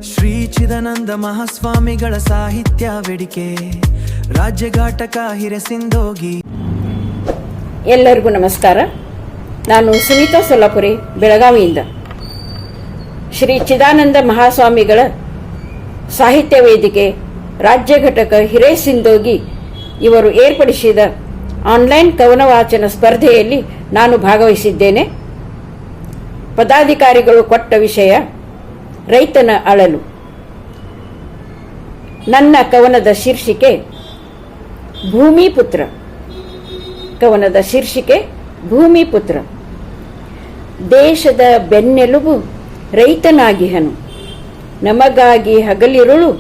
ಶ್ರೀ ಚಿದಾನಂದ ಮಹಾಸ್ವಾಮಿಗಳ ಸಾಹಿತ್ಯ ವೇದಿಕೆ ರಾಜ್ಯಘಾಟಕ ಹಿರಸಿಂಧೋಗಿ. ಎಲ್ಲರಿಗೂ ನಮಸ್ಕಾರ. ನಾನು ಸುನೀತಾ ಸೊಲ್ಲಾಪುರಿ, ಬೆಳಗಾವಿಯಿಂದ. ಶ್ರೀ ಚಿದಾನಂದ ಮಹಾಸ್ವಾಮಿಗಳ ಸಾಹಿತ್ಯ ವೇದಿಕೆ ರಾಜ್ಯ ಘಟಕ ಹಿರೇಸಿಂಧೋಗಿ ಇವರು ಏರ್ಪಡಿಸಿದ ಆನ್ಲೈನ್ ಕವನ ವಾಚನ ಸ್ಪರ್ಧೆಯಲ್ಲಿ ನಾನು ಭಾಗವಹಿಸಿದ್ದೇನೆ. ಪದಾಧಿಕಾರಿಗಳು ಕೊಟ್ಟ ವಿಷಯ ರೈತನ ಅಳಲು. ನನ್ನ ಕವನದ ಶೀರ್ಷಿಕೆ ಭೂಮಿಪುತ್ರ. ಕವನದ ಶೀರ್ಷಿಕೆ ಭೂಮಿಪುತ್ರ. ದೇಶದ ಬೆನ್ನೆಲುಬು ರೈತನಾಗಿಹನು, ನಮಗಾಗಿ ಹಗಲಿರುಳು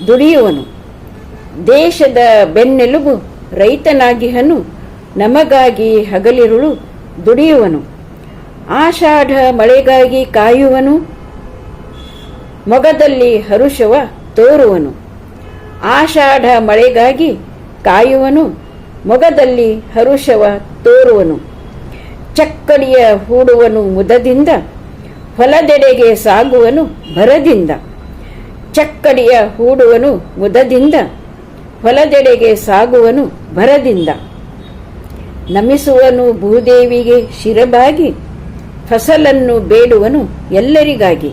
ದುಡಿಯುವನು. ದೇಶದ ಬೆನ್ನೆಲುಬು ರೈತನಾಗಿಹನು, ನಮಗಾಗಿ ಹಗಲಿರುಳು ದುಡಿಯುವನು. ಆಷಾಢ ಮಳೆಗಾಗಿ ಕಾಯುವನು, ಮೊಗದಲ್ಲಿ ಹರುಷವ ತೋರುವನು. ಆಷಾಢ ಮಳೆಗಾಗಿ ಕಾಯುವನು, ಮೊಗದಲ್ಲಿ ಹರುಷವ ತೋರುವನು. ಚಕ್ಕಡಿಯ ಹೂಡುವನು ಮುದದಿಂದ, ಹೊಲದೆಡೆಗೆ ಸಾಗುವನು ಭರದಿಂದ. ಚಕ್ಕಡಿಯ ಹೂಡುವನು ಮುದದಿಂದ, ಹೊಲದೆಡೆಗೆ ಸಾಗುವನು ಭರದಿಂದ. ನಮಿಸುವನು ಭೂದೇವಿಗೆ ಶಿರಬಾಗಿ, ಫಸಲನ್ನು ಬೇಡುವನು ಎಲ್ಲರಿಗಾಗಿ.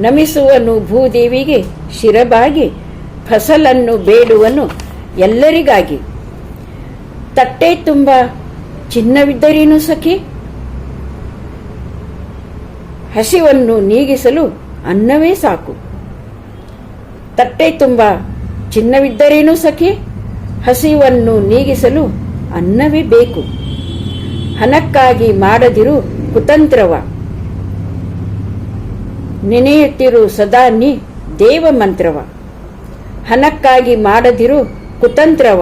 ನಮಿಸುವನು ಭೂದೇವಿಗೆ ಶಿರಬಾಗಿ, ಫಸಲನ್ನು ಬೇಡುವನು ಎಲ್ಲರಿಗಾಗಿ. ತಟ್ಟೆ ತುಂಬ ಚಿನ್ನವಿದ್ದರೇನು ಸಖಿ, ಹಸಿವನ್ನು ನೀಗಿಸಲು ಅನ್ನವೇ ಸಾಕು. ತಟ್ಟೆ ತುಂಬ ಚಿನ್ನವಿದ್ದರೇನು ಸಖಿ, ಹಸಿವನ್ನು ನೀಗಿಸಲು ಅನ್ನವೇ ಬೇಕು. ಹಣಕ್ಕಾಗಿ ಮಾಡದಿರು ಕುತಂತ್ರವ, ನೆನೆಯುತ್ತಿರು ಸದಾ ನೀ ದೇವ ಮಂತ್ರವ. ಹಣಕ್ಕಾಗಿ ಮಾಡದಿರು ಕುತಂತ್ರವ,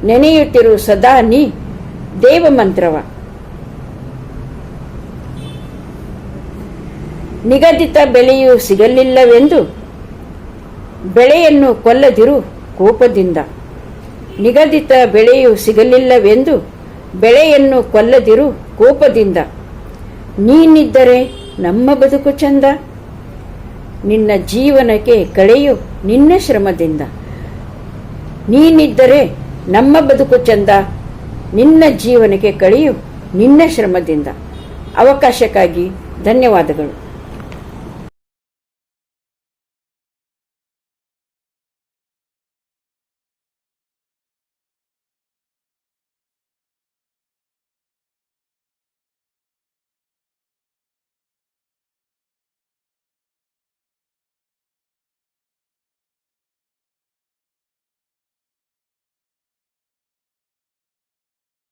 ನೆನೆಯುತ್ತಿರು ಸದಾ ನೀ ದೇವ ಮಂತ್ರವ. ನಿಗದಿತ ಬೆಲೆಯು ಸಿಗಲಿಲ್ಲವೆಂದು ಬೆಳೆಯನ್ನು ಕೊಲ್ಲದಿರು ಕೋಪದಿಂದ. ನಿಗದಿತ ಬೆಳೆಯು ಸಿಗಲಿಲ್ಲವೆಂದು ಬೆಳೆಯನ್ನು ಕೊಲ್ಲದಿರು ಕೋಪದಿಂದ. ನೀನಿದ್ದರೆ ನಮ್ಮ ಬದುಕು ಚಂದ, ನಿನ್ನ ಜೀವನಕ್ಕೆ ಕಳೆಯು ನಿನ್ನ ಶ್ರಮದಿಂದ. ನೀನಿದ್ದರೆ ನಮ್ಮ ಬದುಕು ಚಂದ, ನಿನ್ನ ಜೀವನಕ್ಕೆ ಕಳೆಯು ನಿನ್ನ ಶ್ರಮದಿಂದ. ಅವಕಾಶಕ್ಕಾಗಿ ಧನ್ಯವಾದಗಳು.